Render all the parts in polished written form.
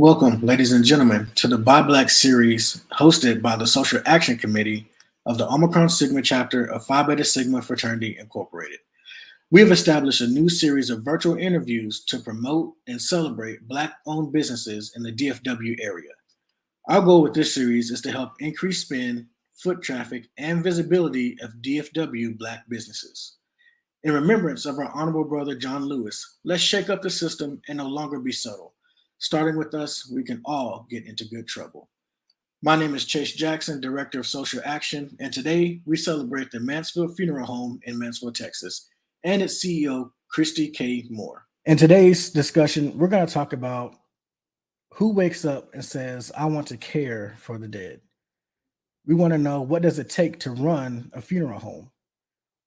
Welcome, ladies and gentlemen, to the Buy Black series hosted by the Social Action Committee of the Omicron Sigma chapter of Phi Beta Sigma Fraternity Incorporated. We have established a new series of virtual interviews to promote and celebrate Black owned businesses in the DFW area. Our goal with this series is to help increase spend, foot traffic, and visibility of DFW Black businesses. In remembrance of our honorable brother John Lewis, let's shake up the system and no longer be subtle. Starting with us, we can all get into good trouble. My name is Chase Jackson, Director of Social Action, and today we celebrate the Mansfield Funeral Home in Mansfield, Texas, and its CEO, Christie K. Moore. In today's discussion, we're going to talk about who wakes up and says, I want to care for the dead. We want to know, what does it take to run a funeral home?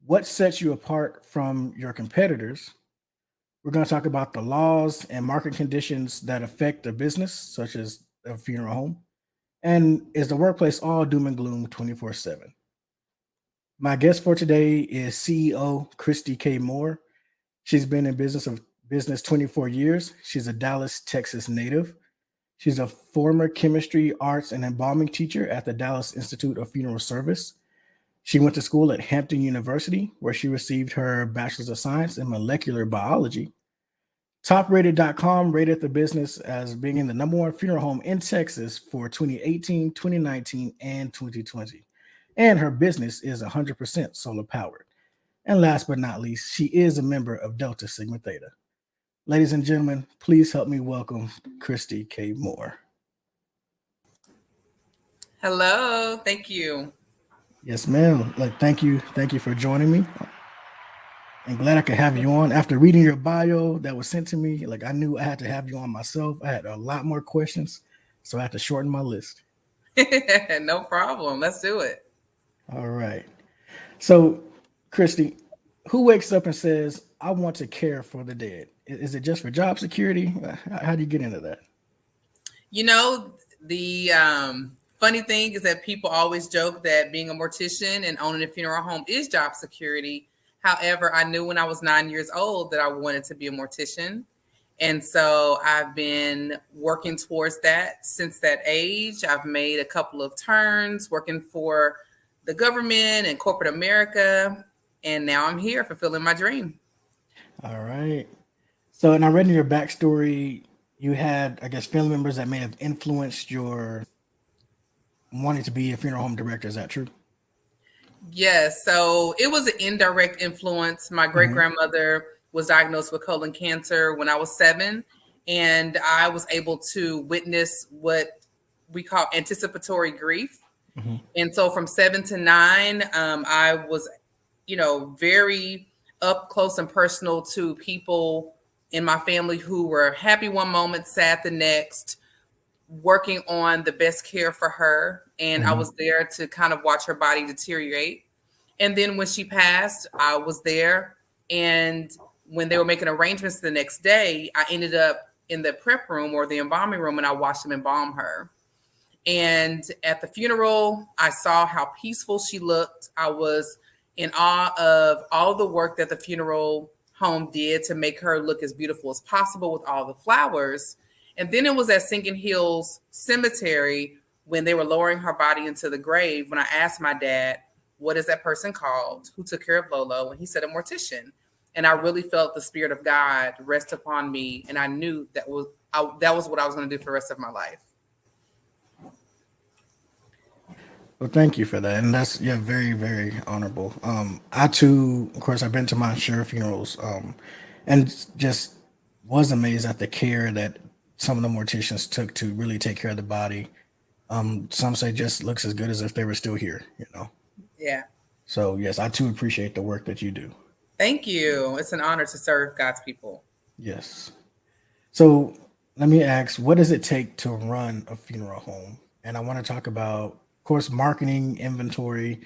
What sets you apart from your competitors? We're going to talk about the laws and market conditions that affect a business, such as a funeral home. And is the workplace all doom and gloom 24/7? My guest for today is CEO Christie K. Moore. She's been in business 24 years. She's a Dallas, Texas native. She's a former chemistry, arts, and embalming teacher at the Dallas Institute of Funeral Service. She went to school at Hampton University, where she received her Bachelor's of Science in Molecular Biology. TopRated.com rated the business as being in the #1 funeral home in Texas for 2018, 2019, and 2020. And her business is 100% solar powered. And last but not least, she is a member of Delta Sigma Theta. Ladies and gentlemen, please help me welcome Christie K. Moore. Hello, thank you. Yes, ma'am. Thank you for joining me. I'm glad I could have you on. After reading your bio that was sent to me, I knew I had to have you on myself. I had a lot more questions, so I had to shorten my list. No problem. Let's do it. All right. So, Christie, who wakes up and says, I want to care for the dead? Is it just for job security? How do you get into that? You know, the funny thing is that people always joke that being a mortician and owning a funeral home is job security. However, I knew when I was 9 years old that I wanted to be a mortician. And so I've been working towards that since that age. I've made a couple of turns working for the government and corporate America. And now I'm here fulfilling my dream. All right. So, and I read in your backstory, you had, I guess, family members that may have influenced your wanting to be a funeral home director. Is that true? Yes. So it was an indirect influence. My great grandmother was diagnosed with colon cancer when I was 7, and I was able to witness what we call anticipatory grief. And so from 7 to 9, I was, very up close and personal to people in my family who were happy one moment, sad the next, working on the best care for her. And I was there to kind of watch her body deteriorate. And then when she passed, I was there. And when they were making arrangements the next day, I ended up in the prep room or the embalming room, and I watched them embalm her. And at the funeral, I saw how peaceful she looked. I was in awe of all the work that the funeral home did to make her look as beautiful as possible with all the flowers. And then it was at Sinking Hills Cemetery when they were lowering her body into the grave, when I asked my dad, what is that person called who took care of Lolo? And he said, a mortician. And I really felt the spirit of God rest upon me. And I knew that was what I was going to do for the rest of my life. Well, thank you for that. And that's, very, very honorable. I too, of course, I've been to my share of funerals, and just was amazed at the care that some of the morticians took to really take care of the body. Some say just looks as good as if they were still here, Yeah. So yes, I too appreciate the work that you do. Thank you. It's an honor to serve God's people. Yes. So let me ask, what does it take to run a funeral home? And I want to talk about, of course, marketing, inventory,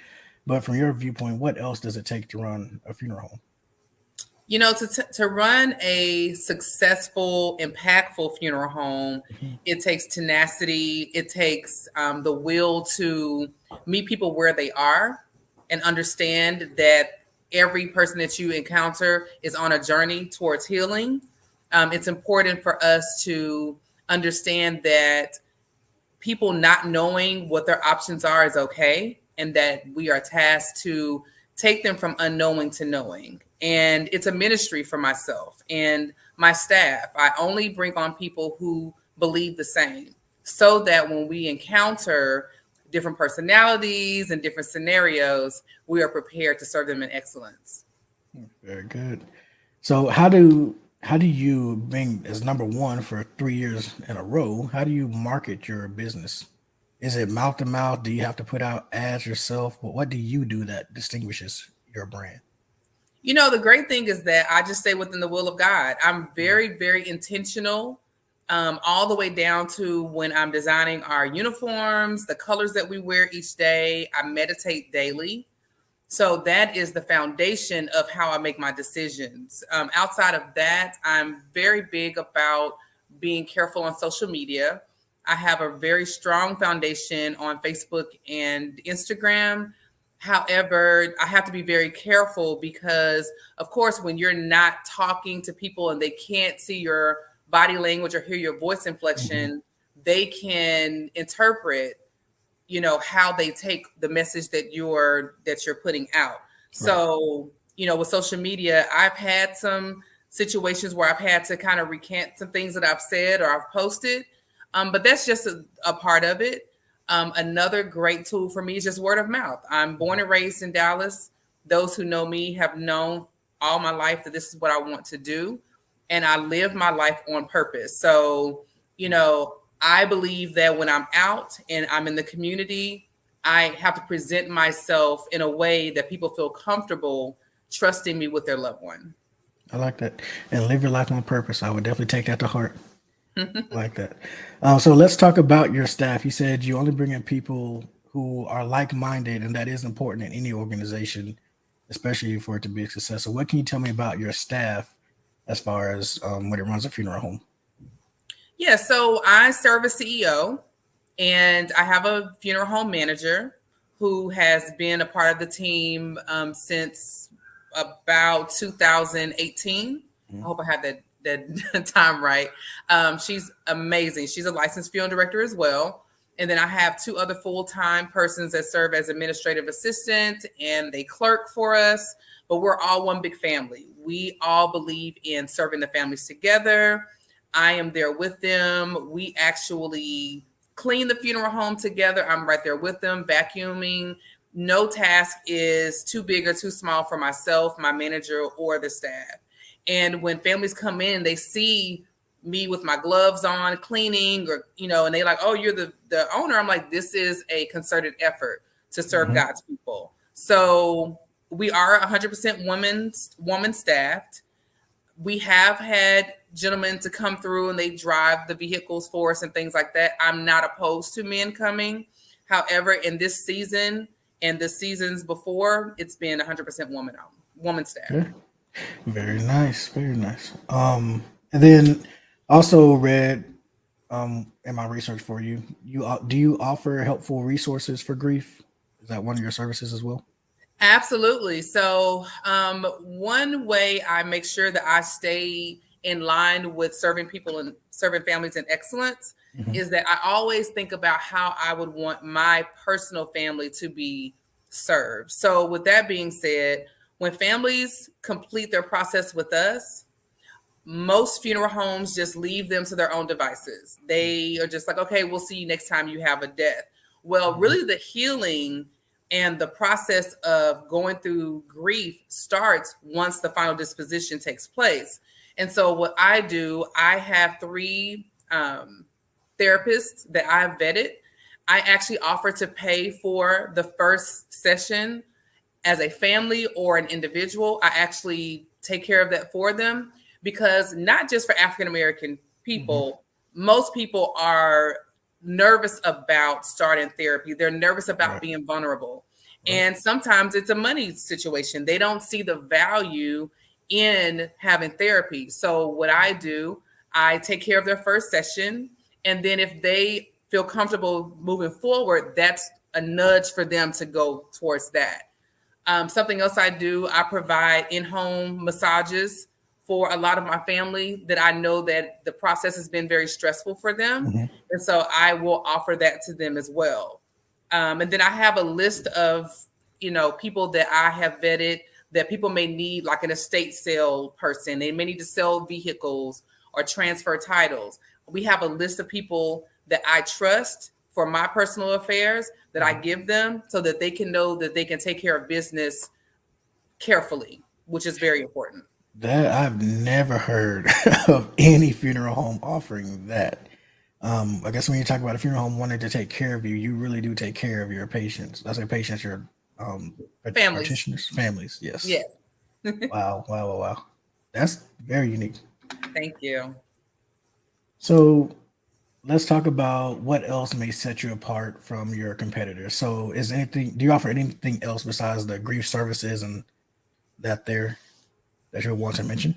but from your viewpoint, what else does it take to run a funeral home? To run a successful, impactful funeral home, it takes tenacity. It takes the will to meet people where they are and understand that every person that you encounter is on a journey towards healing. It's important for us to understand that people not knowing what their options are is okay, and that we are tasked to take them from unknowing to knowing. And it's a ministry for myself and my staff. I only bring on people who believe the same, so that when we encounter different personalities and different scenarios, we are prepared to serve them in excellence. Very good. So how do you, being as number one for 3 years in a row, how do you market your business? Is it mouth to mouth? Do you have to put out ads yourself? What do you do that distinguishes your brand? The great thing is that I just stay within the will of God. I'm very, very intentional, all the way down to when I'm designing our uniforms, the colors that we wear each day. I meditate daily. So that is the foundation of how I make my decisions. Outside of that, I'm very big about being careful on social media. I have a very strong foundation on Facebook and Instagram. However, I have to be very careful because, of course, when you're not talking to people and they can't see your body language or hear your voice inflection, they can interpret how they take the message that you're putting out. So with social media, I've had some situations where I've had to kind of recant some things that I've said or I've posted, but that's just a part of it. Another great tool for me is just word of mouth. I'm born and raised in Dallas. Those who know me have known all my life that this is what I want to do, and I live my life on purpose. So I believe that when I'm out and I'm in the community, I have to present myself in a way that people feel comfortable trusting me with their loved one. I like that. And live your life on purpose. I would definitely take that to heart. I like that. So let's talk about your staff. You said you only bring in people who are like-minded, and that is important in any organization, especially for it to be a success. So what can you tell me about your staff as far as when it runs a funeral home? Yeah, so I serve as CEO, and I have a funeral home manager who has been a part of the team since about 2018. I hope I have that time right. She's amazing. She's a licensed funeral director as well. And then I have two other full-time persons that serve as administrative assistant, and they clerk for us. But we're all one big family. We all believe in serving the families together. I am there with them. We actually clean the funeral home together. I'm right there with them, vacuuming. No task is too big or too small for myself, my manager, or the staff. And when families come in, they see me with my gloves on, cleaning, or, and they like, oh, you're the owner. I'm like, this is a concerted effort to serve God's people. So we are 100% woman staffed. We have had gentlemen to come through and they drive the vehicles for us and things like that. I'm not opposed to men coming. However, in this season and the seasons before, it's been 100% woman staff. Yeah. Very nice. Very nice. And then also read in my research for you, do you offer helpful resources for grief? Is that one of your services as well? Absolutely. So one way I make sure that I stay in line with serving people and serving families in excellence is that I always think about how I would want my personal family to be served. So with that being said, when families complete their process with us, most funeral homes just leave them to their own devices. They are just like, okay, we'll see you next time you have a death. Well, really the healing and the process of going through grief starts once the final disposition takes place. And so what I do, I have 3 therapists that I've vetted. I actually offer to pay for the first session as a family or an individual. I actually take care of that for them, because not just for African-American people, most people are nervous about starting therapy. They're nervous about being vulnerable. And sometimes it's a money situation. They don't see the value in having therapy. So what I do, I take care of their first session. And then if they feel comfortable moving forward, that's a nudge for them to go towards that. Something else I do, I provide in-home massages for a lot of my family that I know that the process has been very stressful for them. Mm-hmm. And so I will offer that to them as well. And then I have a list of, people that I have vetted that people may need, like an estate sale person. They may need to sell vehicles or transfer titles. We have a list of people that I trust for my personal affairs that I give them so that they can know that they can take care of business carefully, which is very important. That I've never heard of any funeral home offering that. I guess when you talk about a funeral home wanting to take care of you, you really do take care of your patients. I say patients, your Families. practitioners, families. Yes. Yeah. Wow. Wow. Wow. Wow. That's very unique. Thank you. So let's talk about what else may set you apart from your competitors. So do you offer anything else besides the grief services and that you want to mention?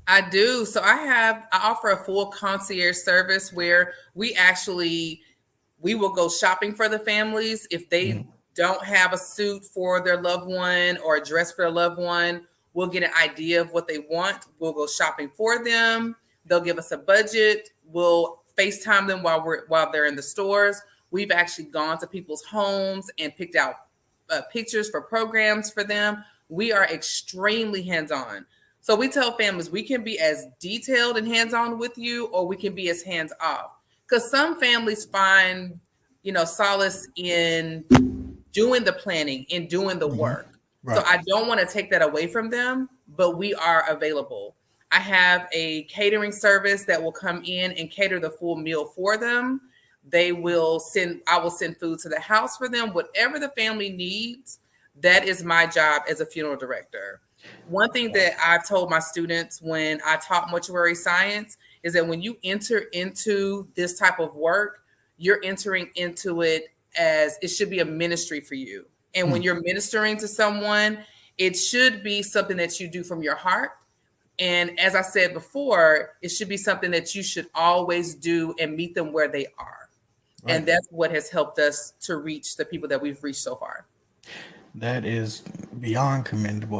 I do. So I offer a full concierge service where we will go shopping for the families. If they don't have a suit for their loved one or a dress for their loved one, we'll get an idea of what they want. We'll go shopping for them. They'll give us a budget. We'll FaceTime them while they're in the stores. We've actually gone to people's homes and picked out pictures for programs for them. We are extremely hands-on. So we tell families we can be as detailed and hands-on with you, or we can be as hands-off. Because some families find, solace in doing the planning and doing the work. Right. So I don't want to take that away from them, but we are available. I have a catering service that will come in and cater the full meal for them. I will send food to the house for them. Whatever the family needs, that is my job as a funeral director. One thing that I've told my students when I taught mortuary science is that when you enter into this type of work, you're entering into it as it should be a ministry for you. And when you're ministering to someone, it should be something that you do from your heart. And as I said before, it should be something that you should always do and meet them where they are. Right. And that's what has helped us to reach the people that we've reached so far. That is beyond commendable.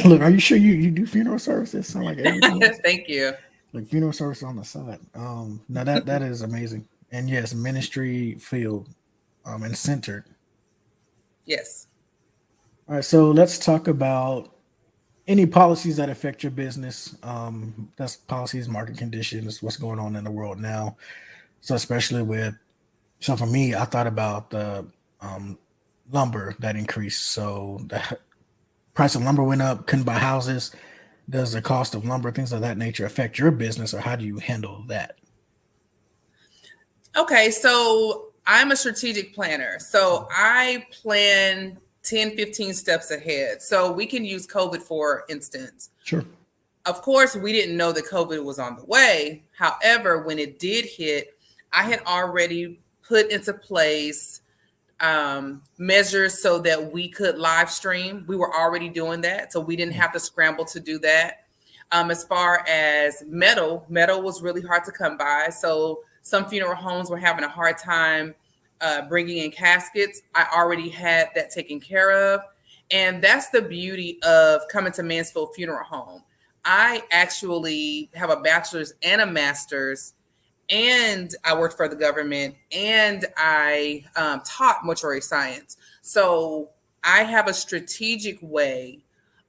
Look, are you sure you do funeral services? Sound like everything else. Thank you. Like funeral service on the side. Now that is amazing. And yes, ministry field and centered. Yes. All right, so let's talk about any policies that affect your business. That's policies, market conditions, what's going on in the world now. So especially so for me, I thought about the lumber that increased. So the price of lumber went up, couldn't buy houses. Does the cost of lumber, things of that nature, affect your business, or how do you handle that? Okay, so I'm a strategic planner. So I plan 10, 15 steps ahead. So we can use COVID, for instance. Sure. Of course, we didn't know that COVID was on the way. However, when it did hit, I had already put into place measures so that we could live stream. We were already doing that, so we didn't have to scramble to do that. As far as metal was really hard to come by. So some funeral homes were having a hard time bringing in caskets. I already had that taken care of. And that's the beauty of coming to Mansfield Funeral Home. I actually have a bachelor's and a master's, and I worked for the government, and I taught mortuary science. So I have a strategic way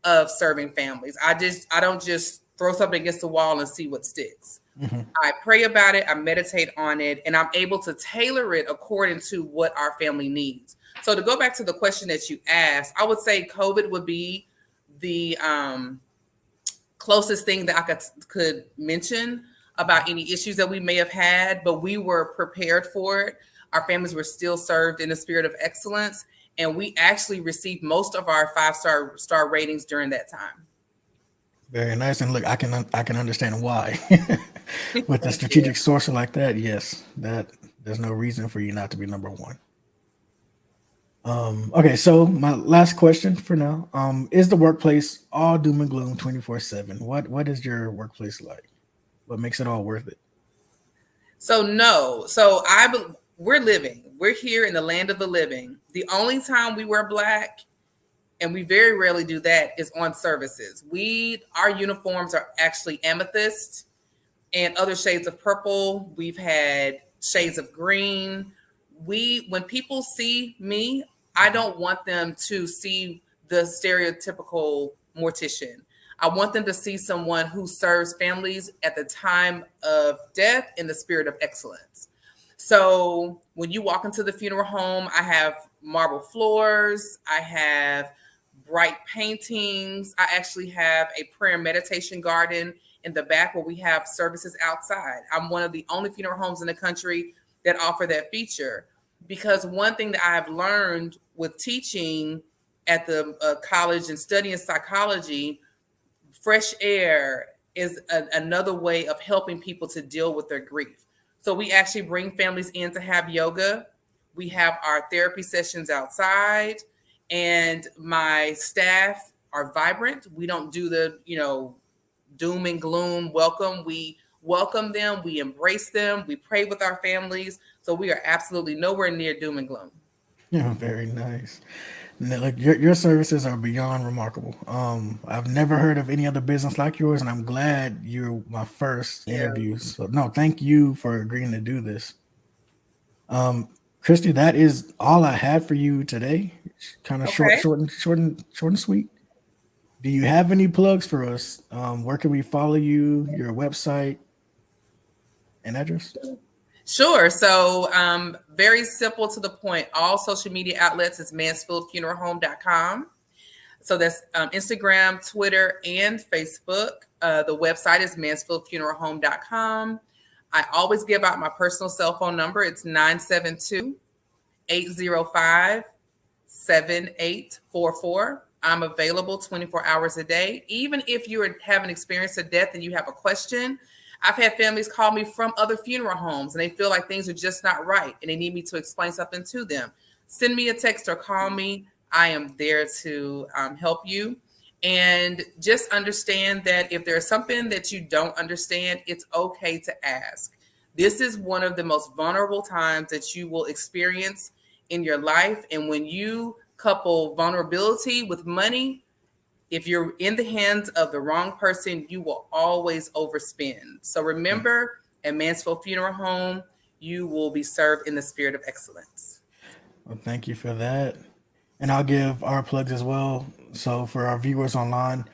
of serving families. I don't just throw something against the wall and see what sticks. Mm-hmm. I pray about it, I meditate on it, and I'm able to tailor it according to what our family needs. So to go back to the question that you asked, I would say COVID would be the closest thing that I could mention about any issues that we may have had, but we were prepared for it. Our families were still served in a spirit of excellence, and we actually received most of our 5-star ratings during that time. Very nice. And look, I can understand why. With the strategic sourcer like that, yes, that there's no reason for you not to be number one. Okay, so my last question for now, is the workplace all doom and gloom 24/7? What is your workplace like? What makes it all worth it? So no. So we're living. We're here in the land of the living. The only time we wear black and we very rarely do that, is on services. Our uniforms are actually amethyst and other shades of purple. We've had shades of green. When people see me, I don't want them to see the stereotypical mortician. I want them to see someone who serves families at the time of death in the spirit of excellence. So when you walk into the funeral home, I have marble floors, I have bright paintings, I actually have a prayer and meditation garden in the back where we have services outside. I'm one of the only funeral homes in the country that offer that feature, because one thing that I've learned with teaching at the college and studying psychology, fresh air is another way of helping people to deal with their grief. So we actually bring families in to have yoga. We have our therapy sessions outside, and my staff are vibrant. We don't do the, doom and gloom welcome. We welcome them, we embrace them, we pray with our families. So we are absolutely nowhere near doom and gloom. Yeah, very nice. Like your services are beyond remarkable. I've never heard of any other business like yours, and I'm glad you're my first Yeah. interview. So no, thank you for agreeing to do this. Christy, that is all I had for you today. Kind of Okay. short and sweet. Do you have any plugs for us? Where can we follow you? Your website and address? Sure. So very simple to the point. All social media outlets is mansfieldfuneralhome.com. So that's Instagram, Twitter, and Facebook. The website is mansfieldfuneralhome.com. I always give out my personal cell phone number. It's 972-805-7844. I'm available 24 hours a day. Even if you haven't experienced a death and you have a question, I've had families call me from other funeral homes and they feel like things are just not right and they need me to explain something to them. Send me a text or call me. I am there to help you. And just understand that if there's something that you don't understand, it's okay to ask. This is one of the most vulnerable times that you will experience in your life. And when you couple vulnerability with money, if you're in the hands of the wrong person, you will always overspend. So remember, at Mansfield Funeral Home, you will be served in the spirit of excellence. Well, thank you for that. And I'll give our plugs as well. So for our viewers online,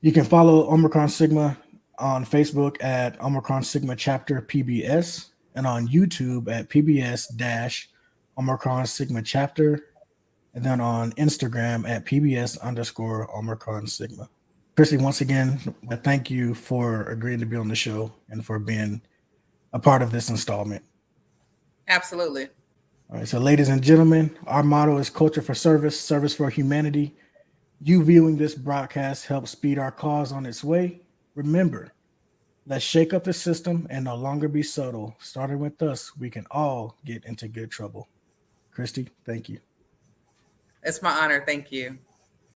you can follow Omicron Sigma on Facebook at Omicron Sigma Chapter PBS and on YouTube at PBS Omicron Sigma Chapter, and then on Instagram at PBS_Omicron Sigma. Christy, once again, thank you for agreeing to be on the show and for being a part of this installment. Absolutely. All right, so ladies and gentlemen, our motto is culture for service, service for humanity. You viewing this broadcast helps speed our cause on its way. Remember, let's shake up the system and no longer be subtle. Starting with us, we can all get into good trouble. Christy, thank you. It's my honor. Thank you.